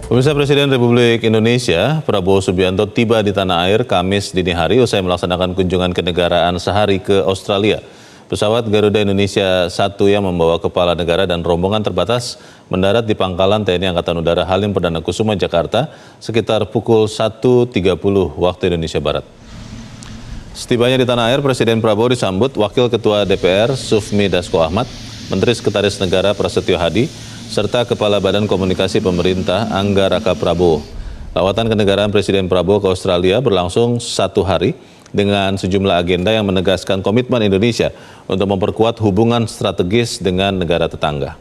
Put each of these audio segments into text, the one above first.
Pemirsa, Presiden Republik Indonesia Prabowo Subianto tiba di tanah air Kamis dini hari usai melaksanakan kunjungan kenegaraan sehari ke Australia. Pesawat Garuda Indonesia 1 yang membawa kepala negara dan rombongan terbatas mendarat di Pangkalan TNI Angkatan Udara Halim Perdana Kusuma, Jakarta sekitar pukul 1.30 waktu Indonesia Barat. Setibanya di tanah air, Presiden Prabowo disambut Wakil Ketua DPR Sufmi Dasko Ahmad, Menteri Sekretaris Negara Prasetyo Hadi, serta Kepala Badan Komunikasi Pemerintah Angga Raka Prabowo. Lawatan kenegaraan Presiden Prabowo ke Australia berlangsung 1 hari dengan sejumlah agenda yang menegaskan komitmen Indonesia untuk memperkuat hubungan strategis dengan negara tetangga.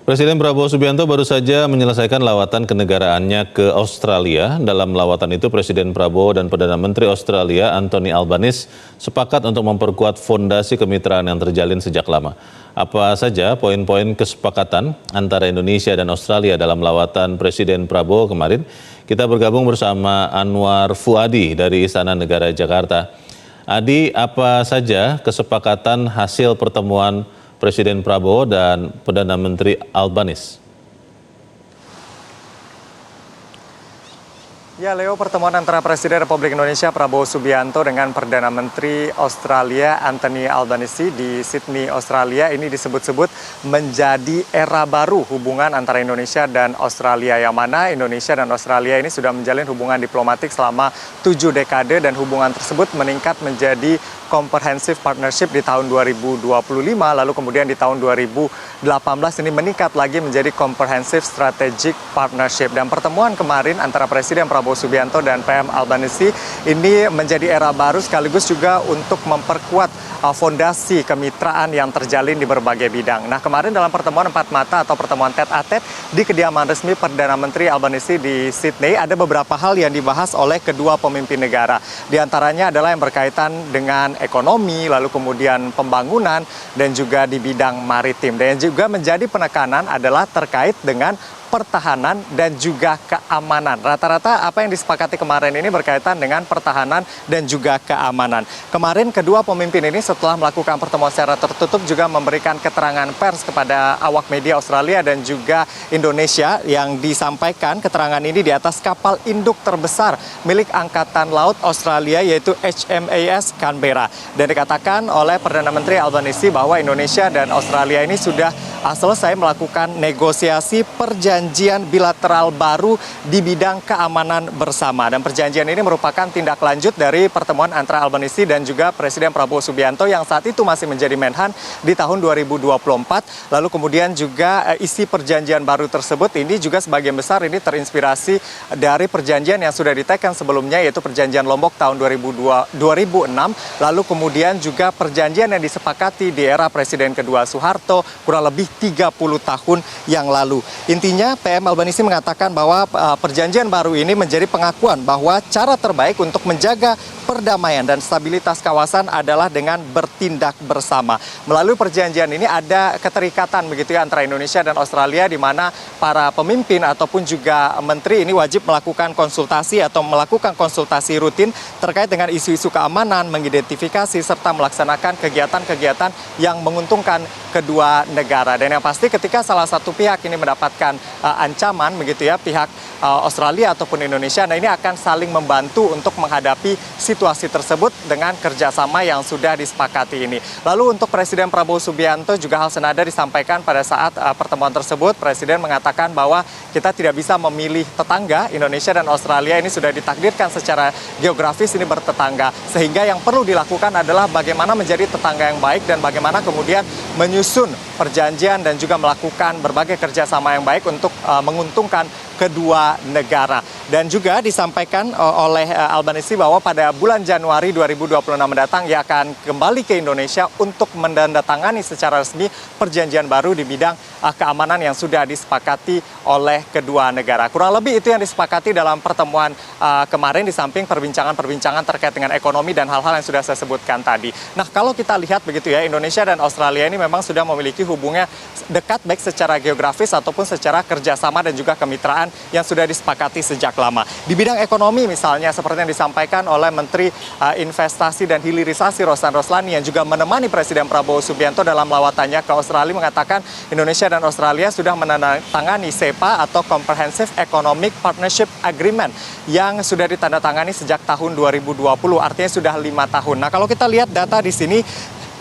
Presiden Prabowo Subianto baru saja menyelesaikan lawatan kenegaraannya ke Australia. Dalam lawatan itu, Presiden Prabowo dan Perdana Menteri Australia Anthony Albanese sepakat untuk memperkuat fondasi kemitraan yang terjalin sejak lama. Apa saja poin-poin kesepakatan antara Indonesia dan Australia dalam lawatan Presiden Prabowo kemarin? Kita bergabung bersama Anwar Fuadi dari Istana Negara Jakarta. Adi, apa saja kesepakatan hasil pertemuan Presiden Prabowo dan Perdana Menteri Albanese? Ya, Leo, pertemuan antara Presiden Republik Indonesia Prabowo Subianto dengan Perdana Menteri Australia Anthony Albanese di Sydney, Australia ini disebut-sebut menjadi era baru hubungan antara Indonesia dan Australia, yang mana Indonesia dan Australia ini sudah menjalin hubungan diplomatik selama 7 dekade dan hubungan tersebut meningkat menjadi Comprehensive Partnership di tahun 2025, lalu kemudian di tahun 2018 ini meningkat lagi menjadi Comprehensive Strategic Partnership. Dan pertemuan kemarin antara Presiden Prabowo Subianto dan PM Albanese ini menjadi era baru sekaligus juga untuk memperkuat fondasi kemitraan yang terjalin di berbagai bidang. Nah, kemarin dalam pertemuan 4 mata atau pertemuan tete-a-tete di kediaman resmi Perdana Menteri Albanese di Sydney, ada beberapa hal yang dibahas oleh kedua pemimpin negara. Di antaranya adalah yang berkaitan dengan ekonomi, lalu kemudian pembangunan, dan juga di bidang maritim. Dan yang juga menjadi penekanan adalah terkait dengan pertahanan dan juga keamanan. Rata-rata apa yang disepakati kemarin ini berkaitan dengan pertahanan dan juga keamanan. Kemarin kedua pemimpin ini setelah melakukan pertemuan secara tertutup juga memberikan keterangan pers kepada awak media Australia dan juga Indonesia, yang disampaikan keterangan ini di atas kapal induk terbesar milik Angkatan Laut Australia, yaitu HMAS Canberra. Dan dikatakan oleh Perdana Menteri Albanese bahwa Indonesia dan Australia ini sudah selesai melakukan negosiasi perjanjian bilateral baru di bidang keamanan bersama. Dan perjanjian ini merupakan tindak lanjut dari pertemuan antara Albanese dan juga Presiden Prabowo Subianto yang saat itu masih menjadi Menhan di tahun 2024. Lalu kemudian juga isi perjanjian baru tersebut ini juga sebagian besar ini terinspirasi dari perjanjian yang sudah diteken sebelumnya, yaitu perjanjian Lombok tahun 2006. Lalu kemudian juga perjanjian yang disepakati di era Presiden kedua Soeharto kurang lebih 30 tahun yang lalu. Intinya PM Albanese mengatakan bahwa perjanjian baru ini menjadi pengakuan bahwa cara terbaik untuk menjaga perdamaian dan stabilitas kawasan adalah dengan bertindak bersama. Melalui perjanjian ini ada keterikatan begitu ya antara Indonesia dan Australia, di mana para pemimpin ataupun juga menteri ini wajib melakukan konsultasi atau melakukan konsultasi rutin terkait dengan isu-isu keamanan, mengidentifikasi serta melaksanakan kegiatan-kegiatan yang menguntungkan kedua negara. Dan yang pasti ketika salah satu pihak ini mendapatkan ancaman begitu ya, pihak Australia ataupun Indonesia, nah ini akan saling membantu untuk menghadapi situasi tersebut dengan kerjasama yang sudah disepakati ini. Lalu untuk Presiden Prabowo Subianto juga hal senada disampaikan pada saat pertemuan tersebut. Presiden mengatakan bahwa kita tidak bisa memilih tetangga. Indonesia dan Australia ini sudah ditakdirkan secara geografis ini bertetangga, sehingga yang perlu dilakukan adalah bagaimana menjadi tetangga yang baik dan bagaimana kemudian menyusun perjanjian dan juga melakukan berbagai kerjasama yang baik untuk menguntungkan kedua negara. Dan juga disampaikan oleh Albanese bahwa pada bulan Januari 2026 mendatang ia akan kembali ke Indonesia untuk menandatangani secara resmi perjanjian baru di bidang keamanan yang sudah disepakati oleh kedua negara. Kurang lebih itu yang disepakati dalam pertemuan kemarin, di samping perbincangan-perbincangan terkait dengan ekonomi dan hal-hal yang sudah saya sebutkan tadi. Nah, kalau kita lihat begitu ya, Indonesia dan Australia ini memang sudah memiliki hubungan dekat baik secara geografis ataupun secara kerjasama dan juga kemitraan yang sudah disepakati sejak lama. Di bidang ekonomi misalnya seperti yang disampaikan oleh Menteri Investasi dan Hilirisasi Rosan Roslani yang juga menemani Presiden Prabowo Subianto dalam lawatannya ke Australia mengatakan Indonesia dan Australia sudah menandatangani CEPA atau Comprehensive Economic Partnership Agreement yang sudah ditandatangani sejak tahun 2020, artinya sudah 5 tahun. Nah, kalau kita lihat data di sini,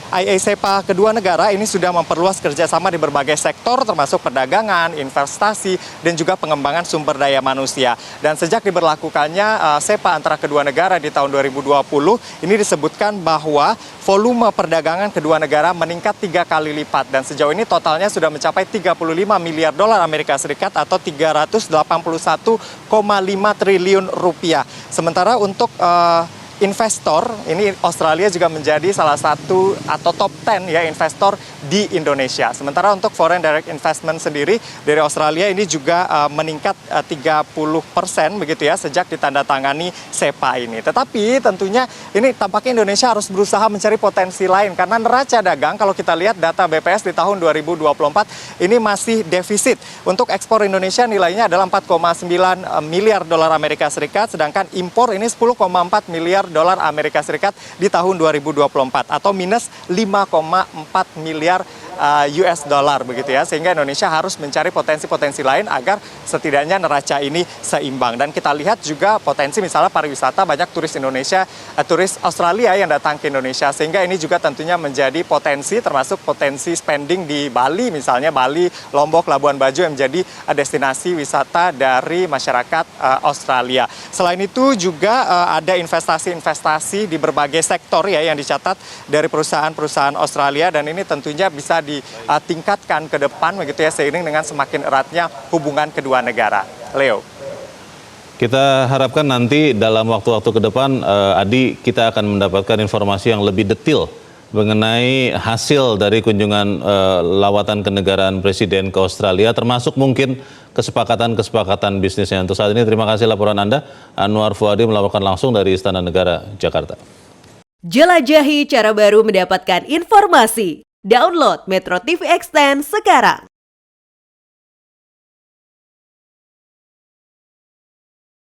CEPA kedua negara ini sudah memperluas kerjasama di berbagai sektor termasuk perdagangan, investasi, dan juga pengembangan sumber daya manusia. Dan sejak diberlakukannya CEPA antara kedua negara di tahun 2020, ini disebutkan bahwa volume perdagangan kedua negara meningkat 3 kali lipat. Dan sejauh ini totalnya sudah mencapai 35 miliar dolar Amerika Serikat atau 381,5 triliun rupiah. Sementara untuk investor, ini Australia juga menjadi salah satu atau top 10 ya investor di Indonesia. Sementara untuk foreign direct investment sendiri dari Australia ini juga meningkat 30% begitu ya sejak ditandatangani CEPA ini. Tetapi tentunya ini tampaknya Indonesia harus berusaha mencari potensi lain karena neraca dagang kalau kita lihat data BPS di tahun 2024 ini masih defisit. Untuk ekspor Indonesia nilainya adalah 4,9 miliar dolar Amerika Serikat, sedangkan impor ini 10,4 miliar dolar Amerika Serikat di tahun 2024 atau minus 5,4 miliar US dollar begitu ya, sehingga Indonesia harus mencari potensi-potensi lain agar setidaknya neraca ini seimbang. Dan kita lihat juga potensi misalnya pariwisata, banyak turis Indonesia, turis Australia yang datang ke Indonesia, sehingga ini juga tentunya menjadi potensi termasuk potensi spending di Bali misalnya, Bali, Lombok, Labuan Bajo yang menjadi destinasi wisata dari masyarakat Australia. Selain itu juga ada investasi-investasi di berbagai sektor ya yang dicatat dari perusahaan-perusahaan Australia, dan ini tentunya bisa ditingkatkan ke depan begitu ya seiring dengan semakin eratnya hubungan kedua negara. Leo. Kita harapkan nanti dalam waktu-waktu ke depan, Adi, kita akan mendapatkan informasi yang lebih detail mengenai hasil dari kunjungan lawatan kenegaraan Presiden ke Australia, termasuk mungkin kesepakatan-kesepakatan bisnisnya. Untuk saat ini, terima kasih laporan Anda. Anwar Fuadi melaporkan langsung dari Istana Negara, Jakarta. Jelajahi cara baru mendapatkan informasi. Download Metro TV Extend sekarang.